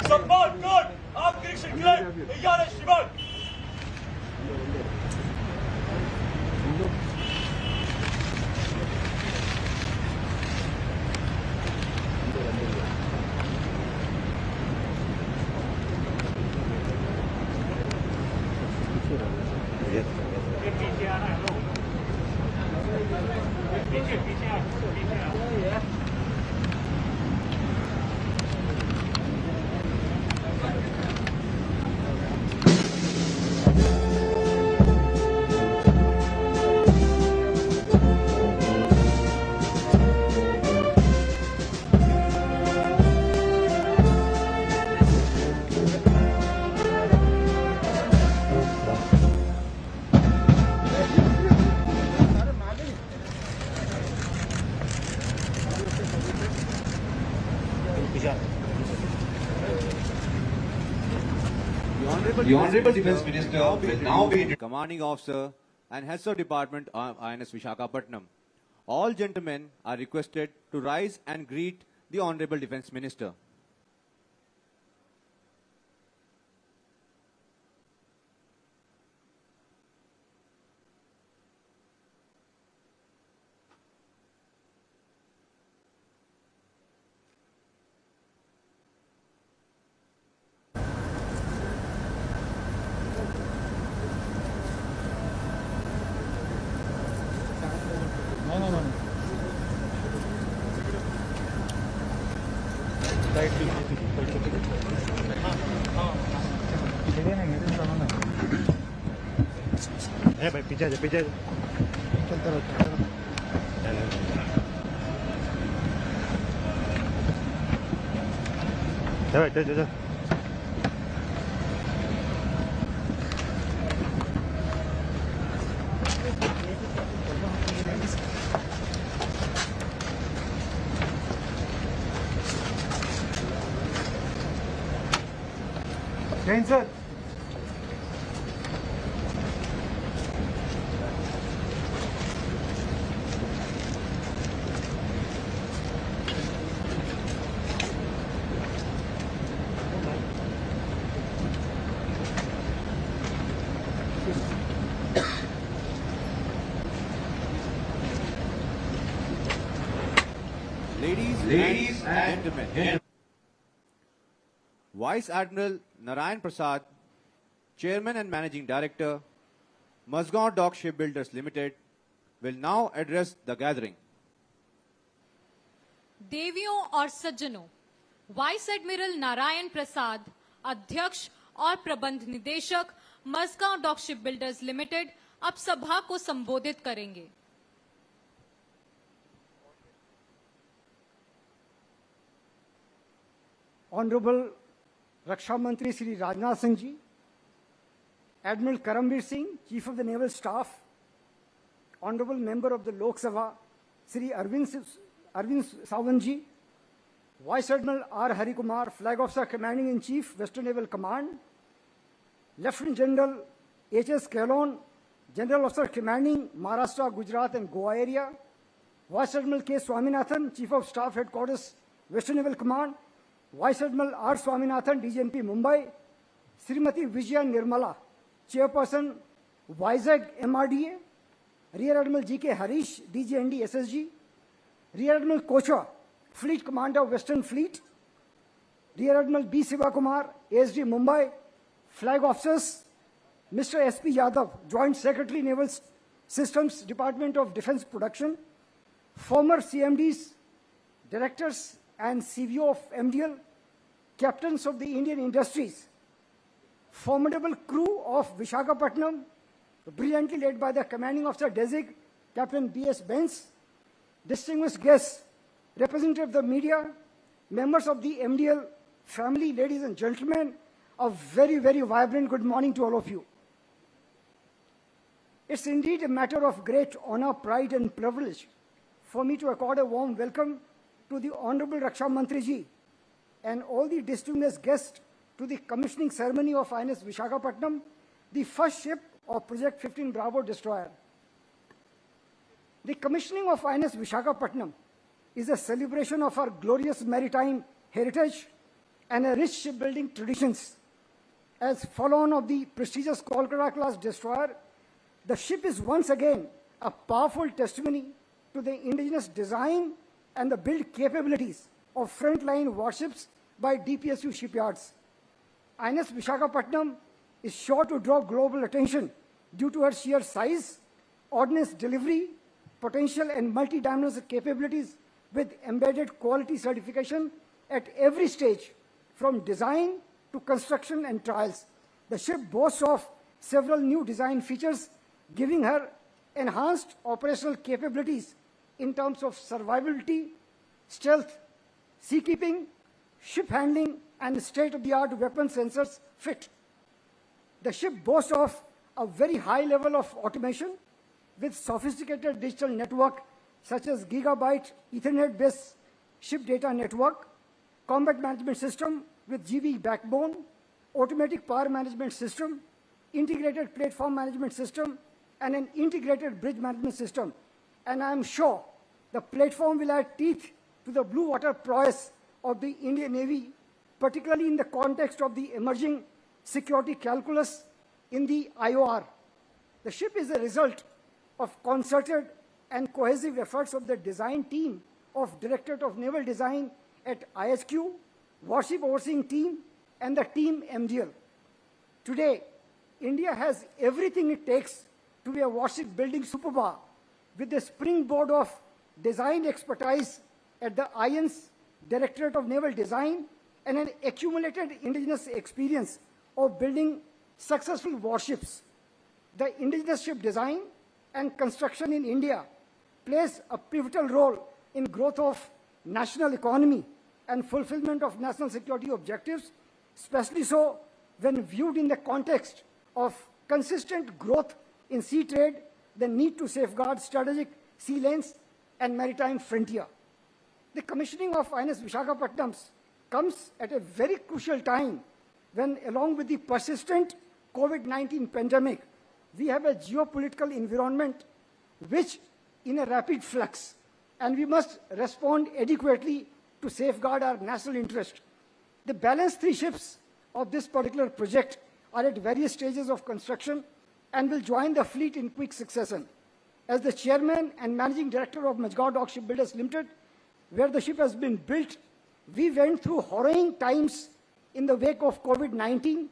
Support good. Up direction clear. Yara Shivan. The Honorable Defence Minister will now be Commanding Officer and Heads of Department of INS Visakhapatnam. All gentlemen are requested to rise and greet the Honorable Defence Minister. भाई पीछे चलता रहता है भाई चल Jain sir Ladies and gentlemen, Vice Admiral Narayan Prasad, Chairman and Managing Director, Mazgaon Dock Shipbuilders Limited, will now address the gathering. देवियों और सज्जनों, वाइस एडमिरल नारायण प्रसाद, अध्यक्ष और प्रबंध निदेशक, Mazagon dock ship builders limited अब सभा को संबोधित करेंगे। Honorable Raksha Mantri Shri Rajnath Singh Ji, Admiral Karambir Singh, Chief of the Naval Staff, Honorable Member of the Lok Sabha, Shri Arvind Sawant Ji, Vice Admiral R. Hari Kumar, Flag Officer Commanding in Chief, Western Naval Command, Lieutenant General H.S. Kahlon, General Officer Commanding Maharashtra, Gujarat and Goa area, Vice Admiral K. Swaminathan, Chief of Staff Headquarters, Western Naval Command, Vice Admiral R. Swaminathan, DGMP Mumbai, Srimati Vijaya Nirmala, Chairperson, Vizag MRDA, Rear Admiral G.K. Harish, DGND SSG, Rear Admiral Kocha, Fleet Commander, Western Fleet, Rear Admiral B. Sivakumar, ASD Mumbai, Flag Officers, Mr. S.P. Yadav, Joint Secretary Naval Systems, Department of Defense Production, former CMDs, Directors and CVO of MDL, Captains of the Indian Industries, formidable crew of Visakhapatnam, brilliantly led by the Commanding Officer Designate, Captain B.S. Benz, distinguished guests, representatives of the media, members of the MDL family, ladies and gentlemen, a very, very vibrant good morning to all of you. It's indeed a matter of great honor, pride and privilege for me to accord a warm welcome to the Honorable Raksha Mantri Ji and all the distinguished guests to the commissioning ceremony of INS Visakhapatnam, the first ship of Project 15 Bravo destroyer. The commissioning of INS Vishakhapatnam is a celebration of our glorious maritime heritage and a rich shipbuilding traditions. As follow-on of the prestigious Kolkata-class destroyer, the ship is once again a powerful testimony to the indigenous design and the build capabilities of frontline warships by DPSU shipyards. INS Vishakhapatnam is sure to draw global attention due to her sheer size, ordnance delivery, potential and multi-dimensional capabilities with embedded quality certification at every stage, from design to construction and trials. The ship boasts of several new design features, giving her enhanced operational capabilities in terms of survivability, stealth, seakeeping, ship handling, and state-of-the-art weapon sensors fit. The ship boasts of a very high level of automation with sophisticated digital network such as Gigabyte Ethernet-based ship data network, combat management system with GB backbone, automatic power management system, integrated platform management system, and an integrated bridge management system. And I am sure the platform will add teeth to the blue water prowess of the Indian Navy, particularly in the context of the emerging security calculus in the IOR. The ship is a result of concerted and cohesive efforts of the design team of Directorate of Naval Design at ISQ, Warship Overseeing Team, and the Team MDL. Today, India has everything it takes to be a warship building superpower, with a springboard of design expertise at the IANS Directorate of Naval Design and an accumulated indigenous experience of building successful warships. The indigenous ship design and construction in India plays a pivotal role in growth of national economy and fulfillment of national security objectives, especially so when viewed in the context of consistent growth in sea trade, the need to safeguard strategic sea lanes and maritime frontier. The commissioning of INS Vishakhapatnam comes at a very crucial time when, along with the persistent COVID-19 pandemic, we have a geopolitical environment which in a rapid flux, and we must respond adequately to safeguard our national interest. The balanced 3 ships of this particular project are at various stages of construction and will join the fleet in quick succession. As the chairman and managing director of Majgaon Dock Shipbuilders Limited, where the ship has been built, we went through harrowing times in the wake of COVID-19.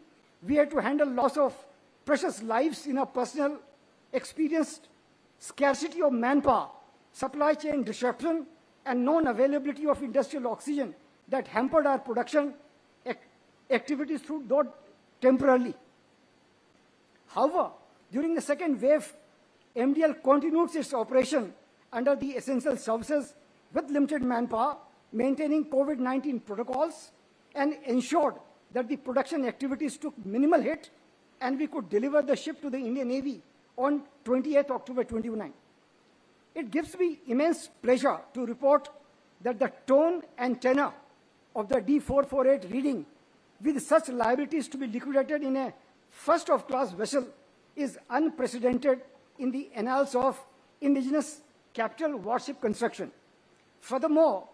We had to handle loss of precious lives in our personal experience, scarcity of manpower, supply chain disruption, and non-availability of industrial oxygen that hampered our production activities through temporarily. However, during the second wave, MDL continued its operation under the essential services with limited manpower, maintaining COVID-19 protocols, and ensured that the production activities took minimal hit and we could deliver the ship to the Indian Navy on 28th October 2029. It gives me immense pleasure to report that the tone and tenor of the D448 reading, with such liabilities to be liquidated in a first-of-class vessel, is unprecedented in the annals of indigenous capital warship construction. Furthermore,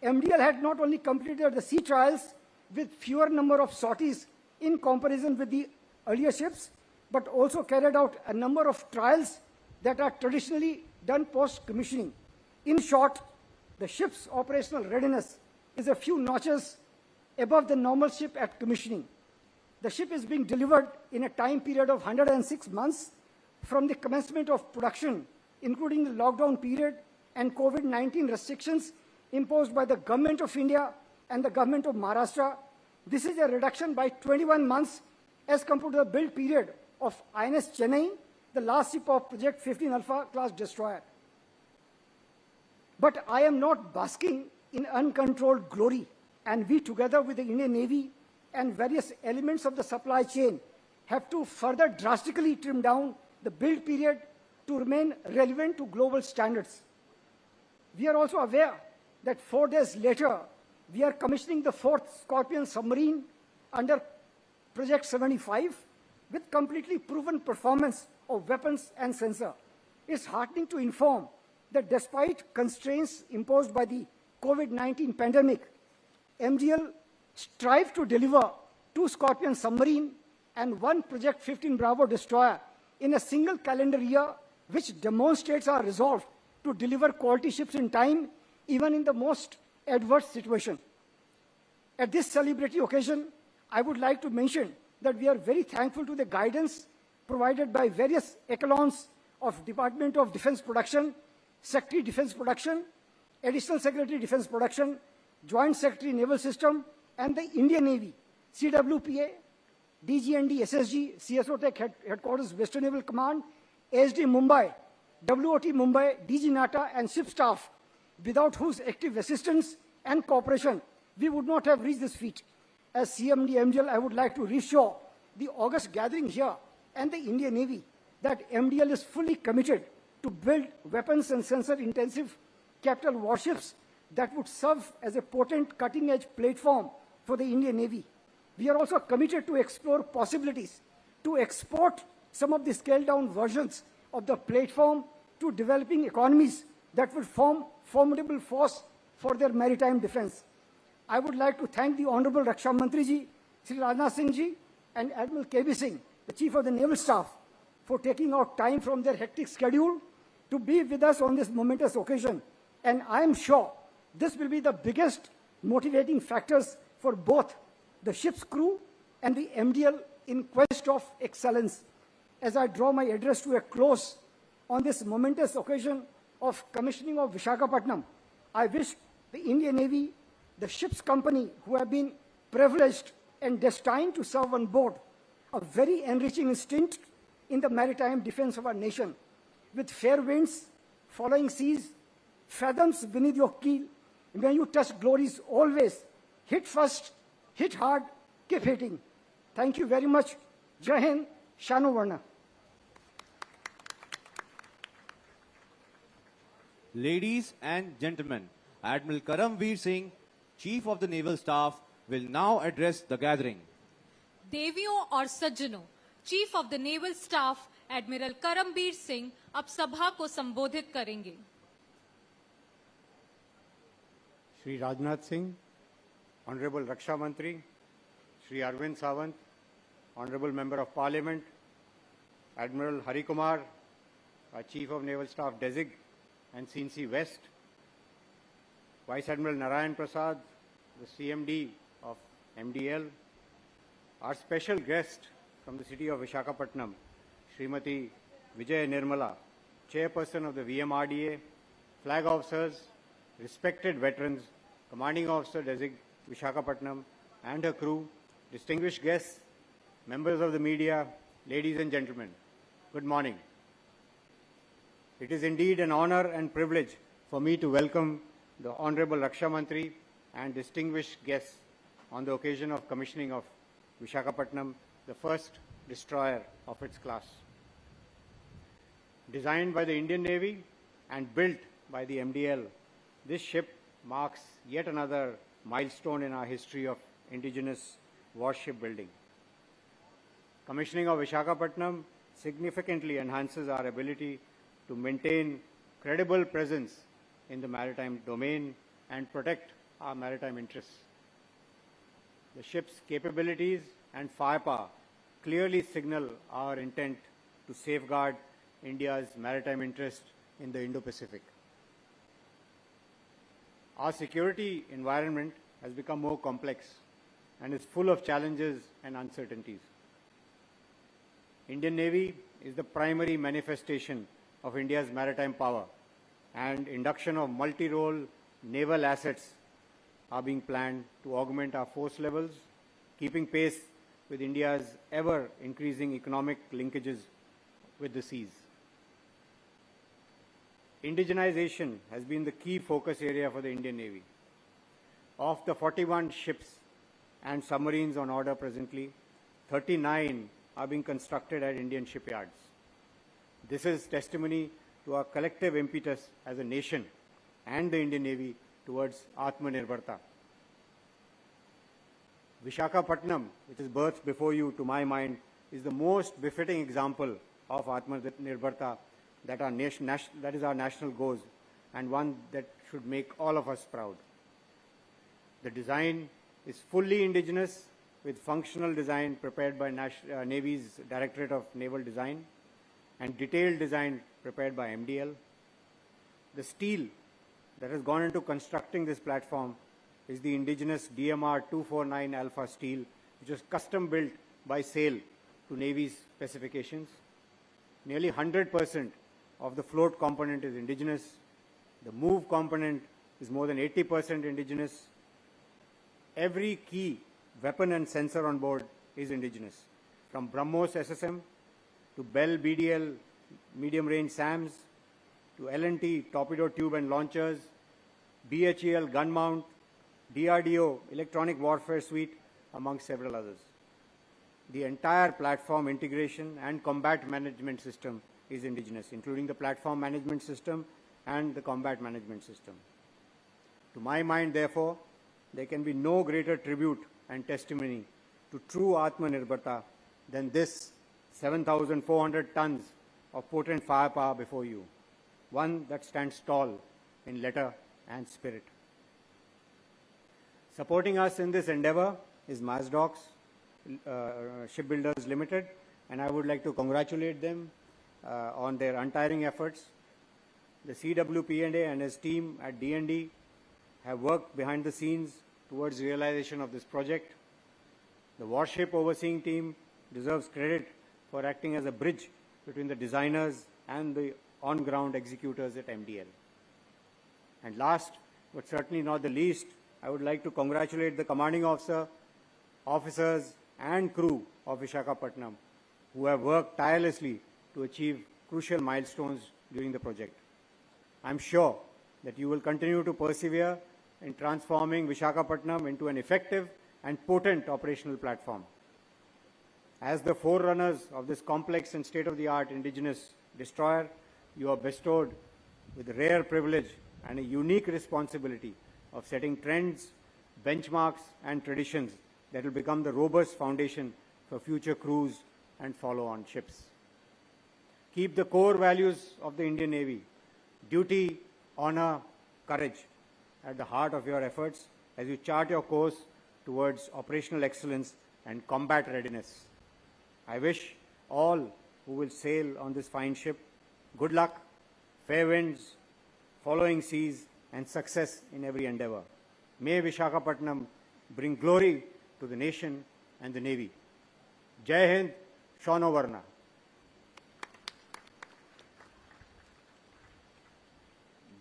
MDL had not only completed the sea trials with fewer number of sorties in comparison with the earlier ships, but also carried out a number of trials that are traditionally done post-commissioning. In short, the ship's operational readiness is a few notches above the normal ship at commissioning. The ship is being delivered in a time period of 106 months from the commencement of production, including the lockdown period and COVID-19 restrictions imposed by the Government of India and the Government of Maharashtra. This is a reduction by 21 months as compared to the build period of INS Chennai, the last ship of Project 15 Alpha class destroyer. But I am not basking in uncontrolled glory, and we, together with the Indian Navy and various elements of the supply chain, have to further drastically trim down the build period to remain relevant to global standards. We are also aware that 4 days later, we are commissioning the 4th Scorpion submarine under Project 75 with completely proven performance of weapons and sensor. It's heartening to inform that despite constraints imposed by the COVID-19 pandemic, MDL strived to deliver 2 Scorpion submarine and 1 Project 15 Bravo destroyer in a single calendar year, which demonstrates our resolve to deliver quality ships in time, even in the most adverse situation. At this celebratory occasion, I would like to mention that we are very thankful to the guidance provided by various echelons of Department of Defense Production, Secretary Defense Production, Additional Secretary Defense Production, Joint Secretary Naval System, and the Indian Navy, CWPA, DGND, SSG, CSO Tech Headquarters, Western Naval Command, ASD Mumbai, WOT Mumbai, DG NATA, and ship staff, without whose active assistance and cooperation, we would not have reached this feat. As CMD MDL, I would like to reassure the August gathering here and the Indian Navy that MDL is fully committed to build weapons and sensor-intensive capital warships that would serve as a potent cutting-edge platform for the Indian Navy. We are also committed to explore possibilities to export some of the scaled-down versions of the platform to developing economies that would form formidable force for their maritime defense. I would like to thank the Honorable Raksha Mantri Ji, Sri Rajnath Singh Ji, and Admiral KB Singh, the Chief of the Naval Staff, for taking out time from their hectic schedule to be with us on this momentous occasion. And I am sure this will be the biggest motivating factors for both the ship's crew and the MDL in quest of excellence. As I draw my address to a close on this momentous occasion of commissioning of Visakhapatnam, I wish the Indian Navy, the ship's company who have been privileged and destined to serve on board, a very enriching stint in the maritime defense of our nation. With fair winds, following seas, fathoms beneath your keel, may you touch glories always. Hit first, hit hard, keep hitting. Thank you very much. Jai Hind, Shano Varna. Ladies and gentlemen, Admiral Karamveer Singh, Chief of the Naval Staff, will now address the gathering. देवियों और सज्जनों, chief of the naval staff admiral Karambir Singh अब सभा को संबोधित करेंगे. Shri Rajnath Singh, Honorable Raksha Mantri, Shri Arvind Sawant, Honorable Member of Parliament, Admiral Hari Kumar, our Chief of Naval Staff Desig and CNC West, Vice Admiral Narayan Prasad, the CMD of MDL, our special guest from the city of Visakhapatnam, Srimati Vijay Nirmala, Chairperson of the VMRDA, flag officers, respected veterans, Commanding Officer Desig Visakhapatnam and her crew, distinguished guests, members of the media, ladies and gentlemen, good morning. It is indeed an honor and privilege for me to welcome the Honorable Raksha Mantri and distinguished guests on the occasion of commissioning of Visakhapatnam, the first destroyer of its class. Designed by the Indian Navy and built by the MDL, this ship marks yet another milestone in our history of indigenous warship building. Commissioning of Visakhapatnam significantly enhances our ability to maintain credible presence in the maritime domain and protect our maritime interests. The ship's capabilities and firepower clearly signal our intent to safeguard India's maritime interest in the Indo-Pacific. Our security environment has become more complex and is full of challenges and uncertainties. Indian Navy is the primary manifestation of India's maritime power, and induction of multi-role naval assets are being planned to augment our force levels, keeping pace with India's ever-increasing economic linkages with the seas. Indigenization has been the key focus area for the Indian Navy. Of the 41 ships and submarines on order presently, 39 are being constructed at Indian shipyards. This is testimony to our collective impetus as a nation and the Indian Navy towards Atmanirbharta. Visakhapatnam, which is birthed before you, to my mind, is the most befitting example of Atmanirbharta that is our national and one that should make all of us proud. The design is fully indigenous with functional design prepared by Navy's Directorate of Naval Design and detailed design prepared by MDL. The steel that has gone into constructing this platform is the indigenous DMR 249 Alpha steel, which was custom built by SAIL to Navy's specifications. Nearly 100% of the float component is indigenous. The move component is more than 80% indigenous. Every key weapon and sensor on board is indigenous, from BrahMos SSM to Bell BDL medium-range SAMs to L&T torpedo tube and launchers, BHEL gun mount, DRDO electronic warfare suite, among several others. The entire platform integration and combat management system is indigenous, including the platform management system and the combat management system. To my mind, therefore, there can be no greater tribute and testimony to true Atmanirbharta than this 7,400 tons of potent firepower before you, one that stands tall in letter and spirit. Supporting us in this endeavor is Mazdocks Shipbuilders Limited, and I would like to congratulate them on their untiring efforts. The CWP&A and his team at D&D have worked behind the scenes towards realization of this project. The warship overseeing team deserves credit for acting as a bridge between the designers and the on-ground executors at MDL. And last, but certainly not the least, I would like to congratulate the commanding officer, officers, and crew of Visakhapatnam who have worked tirelessly to achieve crucial milestones during the project. I'm sure that you will continue to persevere in transforming Visakhapatnam into an effective and potent operational platform. As the forerunners of this complex and state-of-the-art indigenous destroyer, you are bestowed with the rare privilege and a unique responsibility of setting trends, benchmarks, and traditions that will become the robust foundation for future crews and follow-on ships. Keep the core values of the Indian Navy, duty, honor, courage, at the heart of your efforts as you chart your course towards operational excellence and combat readiness. I wish all who will sail on this fine ship good luck, fair winds, following seas, and success in every endeavor. May Visakhapatnam bring glory to the nation and the Navy. Jai Hind, Shauno Varna.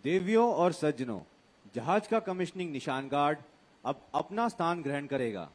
देवियों और सज्जनों, जहाज का commissioning निशान guard अब अपना स्थान ग्रहण करेगा।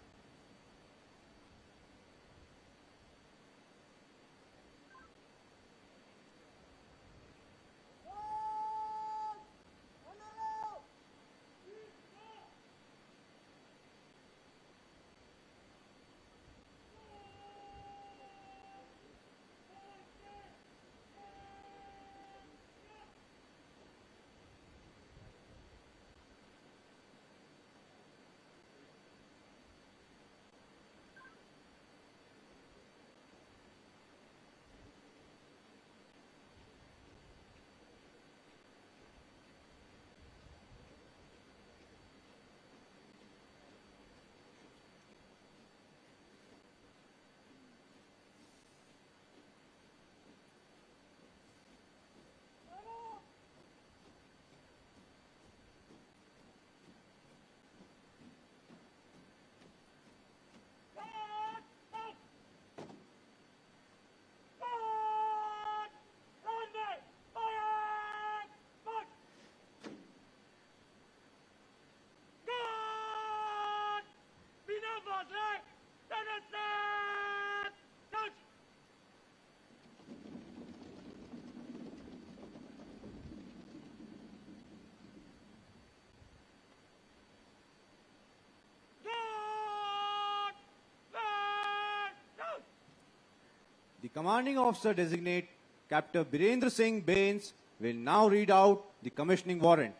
The commanding officer designate, Captain Birendra Singh Bains, will now read out the commissioning warrant.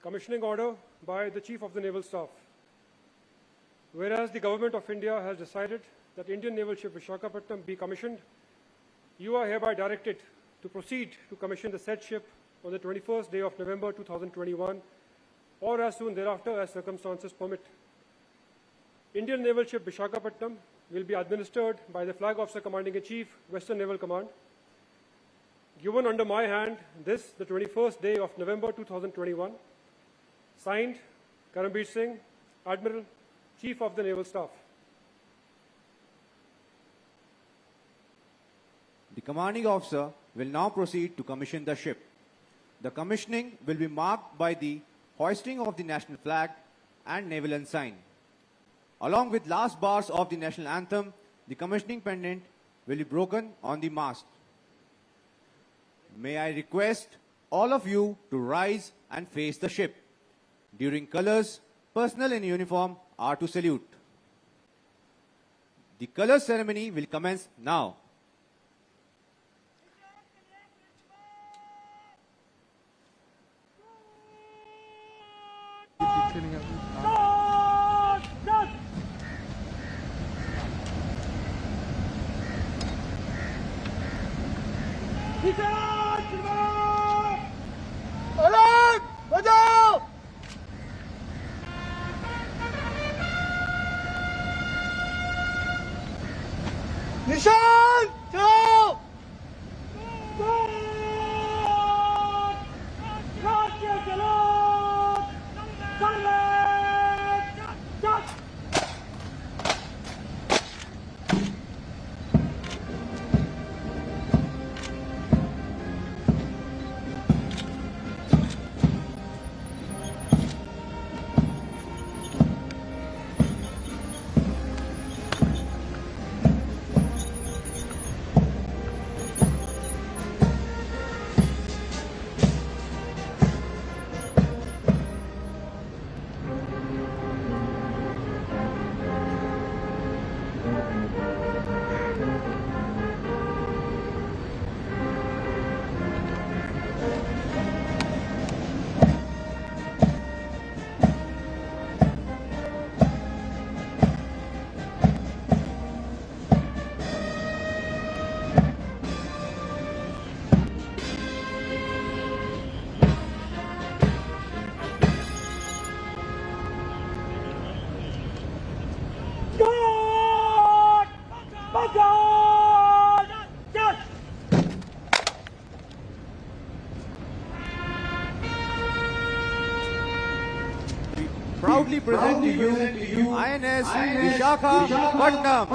Commissioning order by the Chief of the Naval Staff. Whereas the Government of India has decided that Indian naval ship Visakhapatnam be commissioned. You are hereby directed to proceed to commission the said ship on the 21st day of November 2021 or as soon thereafter as circumstances permit. Indian naval ship Visakhapatnam will be administered by the Flag Officer Commanding-in-Chief, Western Naval Command. Given under my hand this, the 21st day of November 2021. Signed, Karambir Singh, Admiral, Chief of the Naval Staff. The commanding officer will now proceed to commission the ship. The commissioning will be marked by the hoisting of the national flag and naval ensign. Along with last bars of the national anthem, the commissioning pendant will be broken on the mast. May I request all of you to rise and face the ship. During colors, personnel in uniform are to salute. The color ceremony will commence now. निशान चलो राष्ट्रीय चलो Proudly present to you INS Visakhapatnam.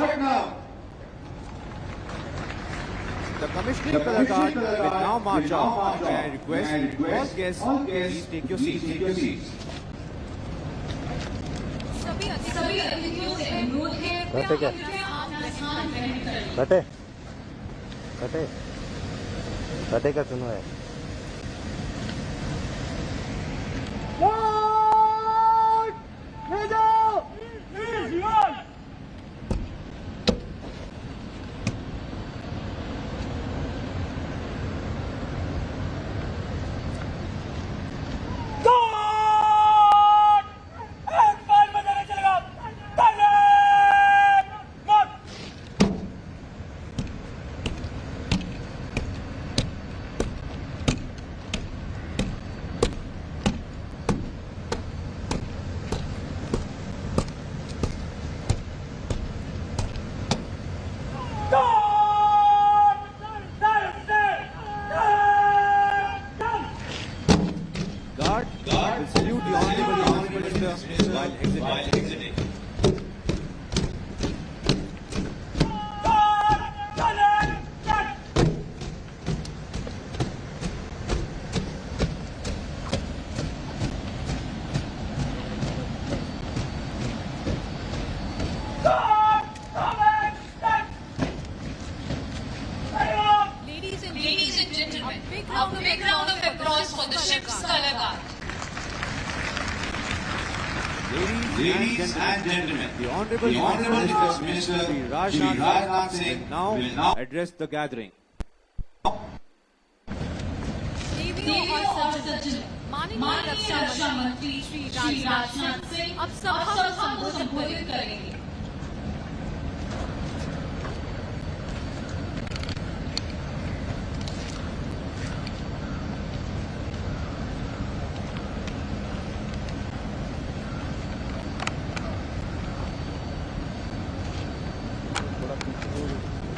The commissioning color guard will now march off. May I request all guests, please take your seats. सभी अतिथियों से अनुरोध है बैठे बैठे का सुनो है Guard will salute the Honorable Minister while exiting. Ladies and gentlemen, a big round of applause for the ship's color guard. Ladies and gentlemen, the Honorable Minister Shri Rajnath Singh will now address the gathering. देवियों और सज्जन, माननीय रक्षा मंत्री श्री राजनाथ सिंह अब सभा को संबोधित करेंगे।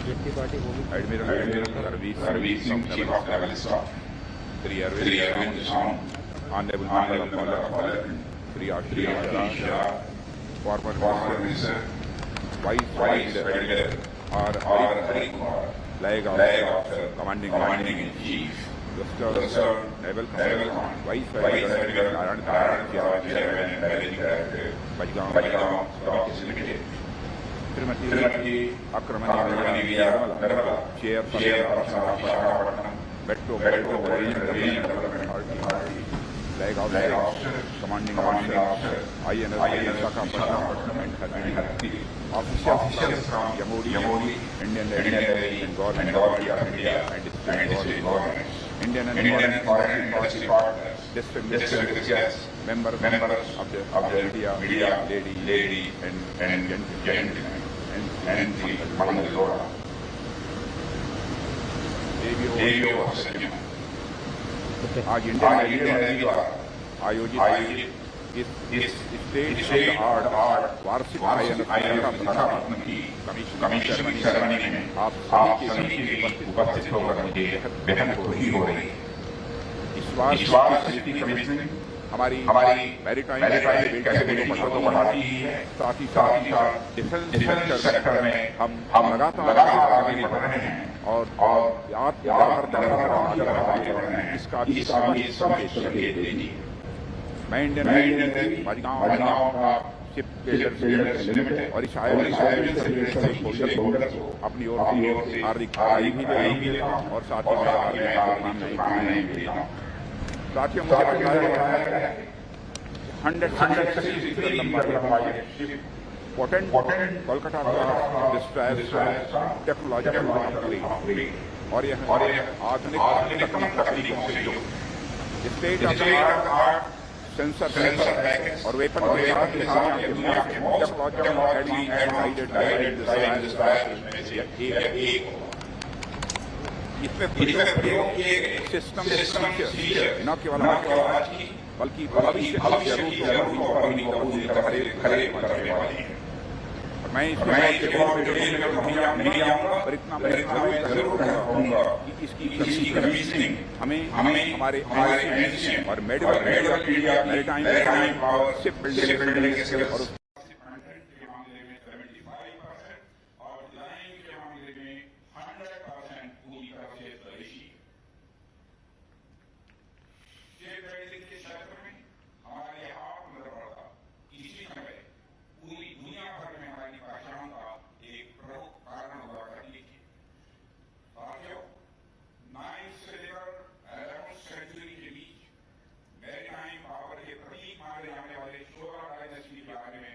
Admiral Karambir Singh, Chief of Naval Staff, Sri Arvind Sawant, Honorable Member of Parliament, Sri Ashish Shah, former Minister, Vice President, or Hari Kumar, Flag Officer, Commanding in Chief, Sir Naval Command, Vice President, Narayan Chairman and Managing Director, Bajgaon Stock Limited. Srimati Akramani Nirmala, Chairperson of Visakhapatnam, Metro Regional Development Authority, Flag Officer, Commanding Officer, INS Visakhapatnam and Harmony, officials from Yamodi, Indian Navy and Government of India and State Governments, Indian and Foreign Policy Partners, District Guests, members of the media, lady and gentlemen, and the Mangalore. देवियों और सज्जनों, आज Indian navy द्वारा आयोजित इस state of the art वार्षिक विशाखापट्टनम की commissioning ceremony में आप सभी के उपस्थित होकर मुझे बेहद खुशी हो रही है। इस बार समिति कमीशनिंग हमारी मैरीटाइम कैपेबिलिटी को बढ़ाती है, साथ ही डिफेंस सेक्टर में हम लगातार आगे बढ़ रहे हैं और इसका भी संकेत देती है। मैं इंडियन नेवी बजगांव शिप बिल्डर्स लिमिटेड और इस आयोजन को अपनी ओर से हार्दिक बधाई भी देता हूं और साथ ही शुभकामनाएं भी देता हूं। साथियों, मुझे बताया गया है 160 लंबाई पोटेंट कोलकाता डिस्ट्रायर्स टेक्नोलॉजिकल अपग्रेड और यह आधुनिक तकनीकों से जो state of the art sensor package और वेपन इसमें सिस्टम फीचर न केवल आज की बल्कि भविष्य की जरूरतों पर भी खरे उतरने वाले हैं। मैं पर इतना जरूर कहूँगा कि इसकी कमीशनिंग हमें हमारे और मैरीटाइम पावर शिप बिल्डिंग और मैरीटाइम पावर के प्रतीक माने जाने वाले चोला डायनेस्टी के बारे में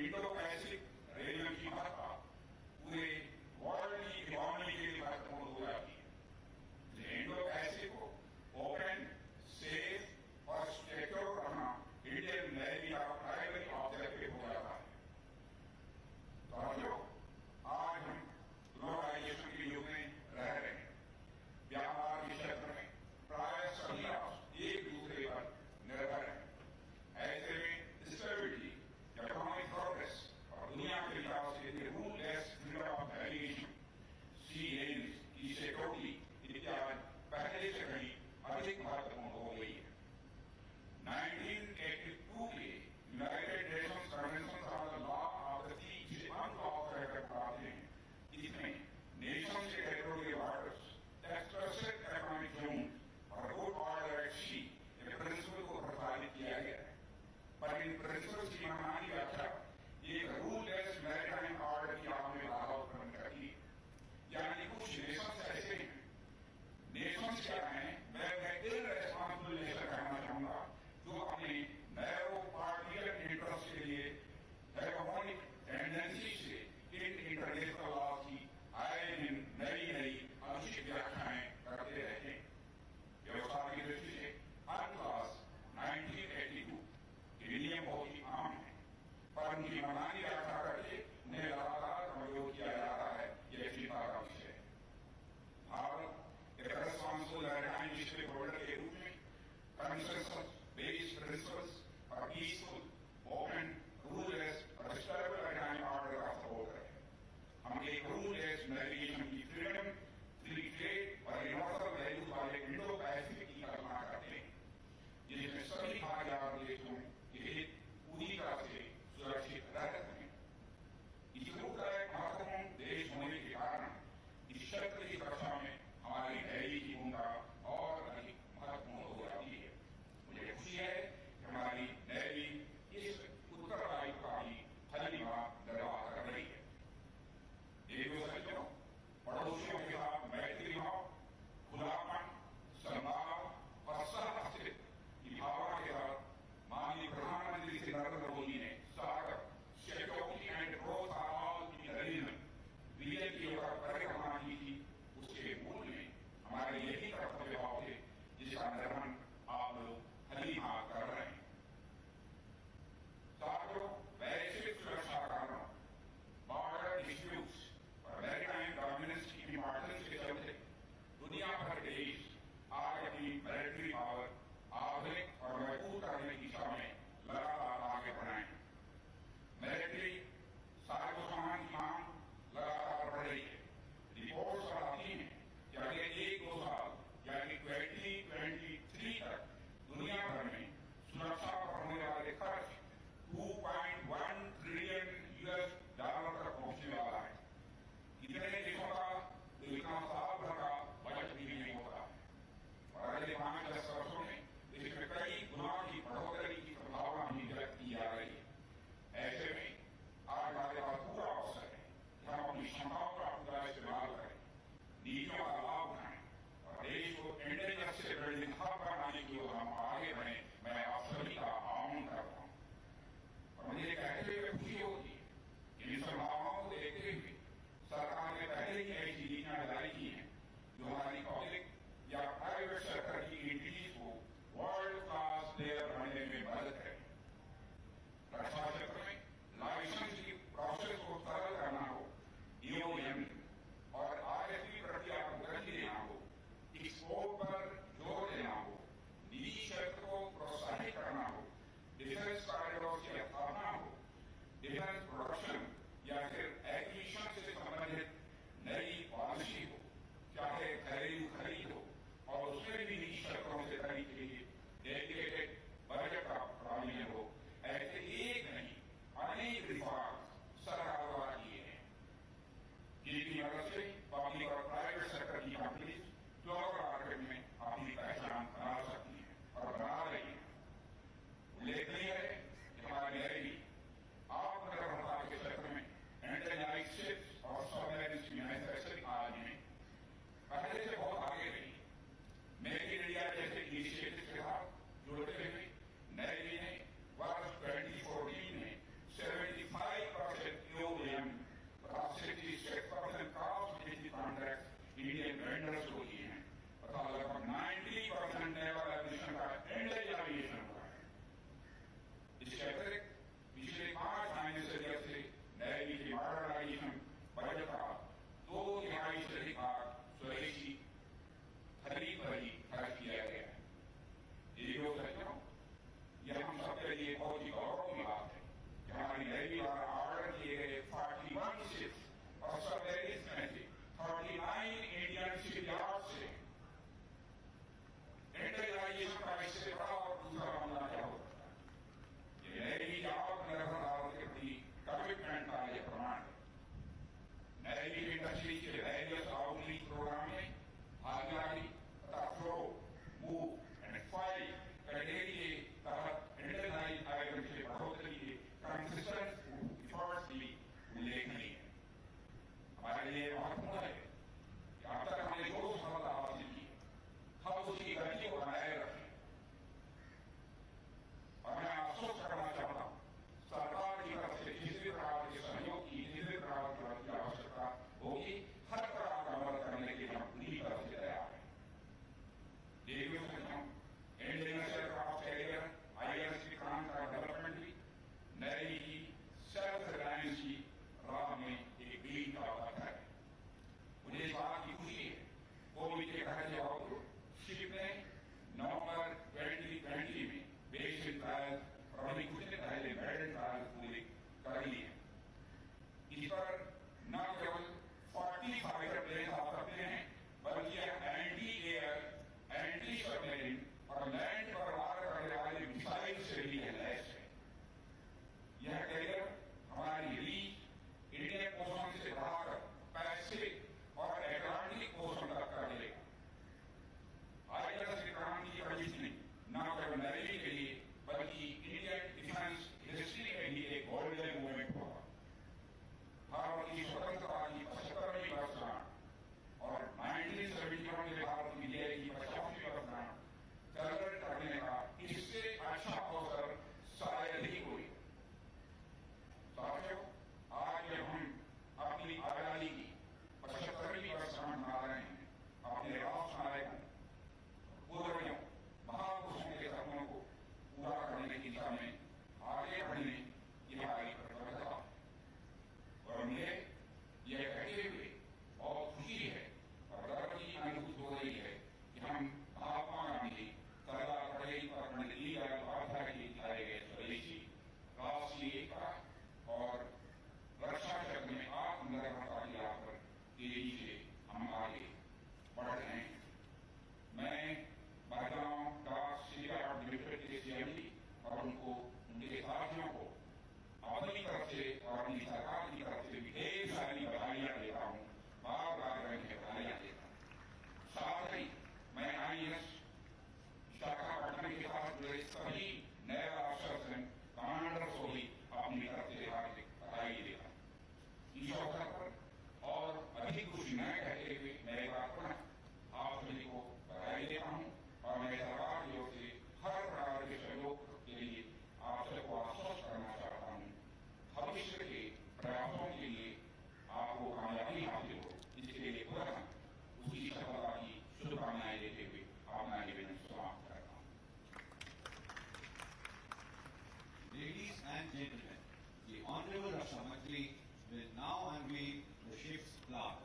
इंडो पैसिफिक रीजन की महत्ता पूरे वर्ल्ड की इकोनॉमी के लिए महत्वपूर्ण हो जाती है। इंडो पैसिफिक को ओपन, सेफ और सिक्योर करना इंडियन नेवी का प्राइमरी ऑब्जेक्टिव हो जाता है। तो आज हम ग्लोबलाइजेशन के युग में रह रहे हैं। व्यापार के क्षेत्र में प्राय सभी राष्ट्र एक दूसरे पर निर्भर है। ऐसे में स्टेबिलिटी, इकोनॉमिक प्रोग्रेस और दुनिया के विकास के लिए ruleless freedom of navigation, sea lanes की सिक्योरिटी इत्यादि पहले से कहीं अधिक महत्वपूर्ण हो गई है। 1982 के United Nations Convention on the Law of the Sea से अनकॉपरेटेड कराते हैं। इसमें नेशंस के territorial borders, expressive economic zone और गुड ऑर्डर एट सी के प्रिंसिपल को प्रसारित किया गया है। पर इन प्रिंसिपल्स की मनमानी व्याख्या एक रूललेस मैरीटाइम ऑर्डर की आड़ में बाधा उत्पन्न करती है। यानी कुछ नेशंस ऐसे हैं, नेशंस क्या हैं, मैं इररेस्पॉन्सिबल नेशन कहना चाहूंगा, जो अपने नैरो पार्टिकुलर इंटरेस्ट के लिए हेगेमोनिक टेंडेंसी से इन इंटरनेशनल लॉ की आए दिन नई नई अनुचित व्याख्याएं करते रहते हैं। व्यवस्था की दृष्टि से अनक्लॉज 1982 के नियम बहुत ही आम है, पर उनकी मनमानी व्याख्या करके उन्हें लगातार कमजोर किया जा रहा है। यह चिंता का विषय है। भारत एक रेस्पॉन्सिबल मैरीटाइम स्टेकहोल्डर के रूप में कंसेंसस बेस्ड प्रिंसिपल्स और पीसफुल, ओपन, रूललेस और स्टेबल मैरीटाइम ऑर्डर का सपोर्ट है। हम एक रूललेस नेविगेशन की फ्रीडम, फ्री ट्रेड और यूनिवर्सल वैल्यूज वाले इंडो पैसिफिक की कल्पना करते हैं, जिसमें सभी भागीदार देशों के हित पूरी तरह से सुरक्षित रह सकते हैं। नेवी द्वारा ऑर्डर किए गए 41 शिप्स और सबमरीन्स में से 39 इंडियन शिपयार्ड से इंडस्ट्रियलाइजेशन का इससे बड़ा और दूसरा मामला क्या हो सकता है? ये नेवी आत्मनिर्भर भारत के प्रति कमिटमेंट का यह प्रमाण है। नेवी इंडस्ट्री के वेरियस आउटरीच प्रोग्राम में भागीदारी तथा flow, move and file category के तहत इंडस्ट्रियलाइज आयोजन से बढ़ोतरी के कंसिस्टेंट एफर्ट्स भी उल्लेखनीय है। हमारे लिए महत्वपूर्ण है कि अब तक हमने जो सफलता हासिल की है, हम उसकी गति को बनाए रखें। और मैं अफसोस करना चाहता हूं, सरकार की तरफ से जिस भी प्रकार के सहयोग की, जिस भी प्रकार की मदद की आवश्यकता होगी, हर प्रकार का मदद करने के लिए हम पूरी तरह से तैयार हैं। देखिए Indian aircraft carrier INS Vikrant का डेवलपमेंट भी नेवी की सेल्फ रिलायंस की राह में एक मील का पत्थर है। मुझे इस बात की खुशी है, कोविड के कहने के बावजूद शिप ने नवंबर 2020 में बेसिक ट्रायल और अभी कुछ दिन पहले मेडल ट्रायल पूरे कर लिए। इस पर न केवल 40 फाइटर प्लेन आ सकते हैं, बल्कि एंटी एयर, एंटी सबमरीन और लैंड पर वार करने वाले मिसाइल से भी लैस है। यह कैरियर हमारी रीच इंडियन ओशन से बढ़ाकर पैसिफिक और एटलांटिक ओशन तक कर लेगा। INS विक्रांत की कंडीशनिंग न केवल नेवी के लिए बल्कि इंडियन डिफेंस हिस्ट्री में भी एक गोल्डन मूवमेंट होगा। भारत की स्वतंत्रता की 75वीं वर्षगांठ और 1971 में भारत की विजय की 50वीं वर्षगांठ सेलिब्रेट करने का इससे अच्छा अवसर शायद ही कोई। साथियों, आज जब हम अपनी आजादी की 75वीं वर्षगांठ मना रहे हैं, अपने राष्ट्र नायकों, पूर्वजों, महापुरुषों के सपनों को पूरा करने की दिशा में आगे बढ़ने की हमारी प्रतिबद्धता और मुझे यह कहते हुए बहुत खुशी है और गर्व की अनुभूति हो रही है कि हम महात्मा गांधी, सरदार पटेल और पंडित दीनदयाल उपाध्याय के दिखाए गए स्वदेशी राष्ट्रीय एकता और रक्षा क्षेत्र में आत्मनिर्भरता की राह पर तेजी से हम आगे बढ़ रहे हैं। मैं महिलाओं का शिपयार्ड लिमिटेड के CMD और उनके साथियों को अपनी तरफ से और अपनी सरकार की तरफ से भी ढेर सारी बधाइयां देता हूं, बार बार मैं बधाइयां देता हूं। साथ ही मैं INS विशाखापट्टनम के साथ जुड़े सभी नए ऑफिसर्स एंड कमांडर्स को भी अपनी तरफ से हार्दिक बधाई देता हूं। इस अवसर पर और अधिक कुछ न कहते हुए मैं एक बार पुनः आप सभी को बधाई देता हूं और मैं सरकार की ओर से हर प्रकार के सहयोग के लिए आप सबको आश्वस्त करना चाहता हूं। भविष्य के प्रयासों के लिए आपको कामयाबी हासिल हो, इसके लिए पुनः उसी सफलता की शुभकामनाएं देते हुए अपना निवेदन समाप्त करता हूं। Ladies and gentlemen, the Honorable Raksha Mantri will now unveil the ship's flag.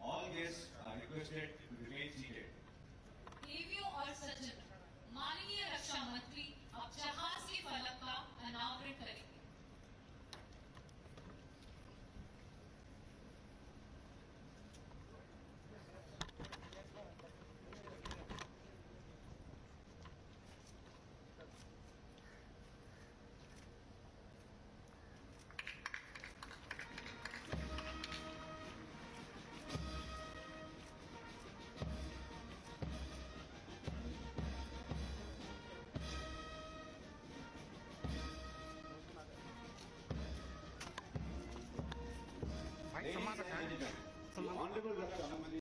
All guests are requested to remain seated. देवियों और सज्जन, माननीय रक्षा मंत्री अब जहाज के फलक का अनावरण करेंगे। Ladies and gentlemen,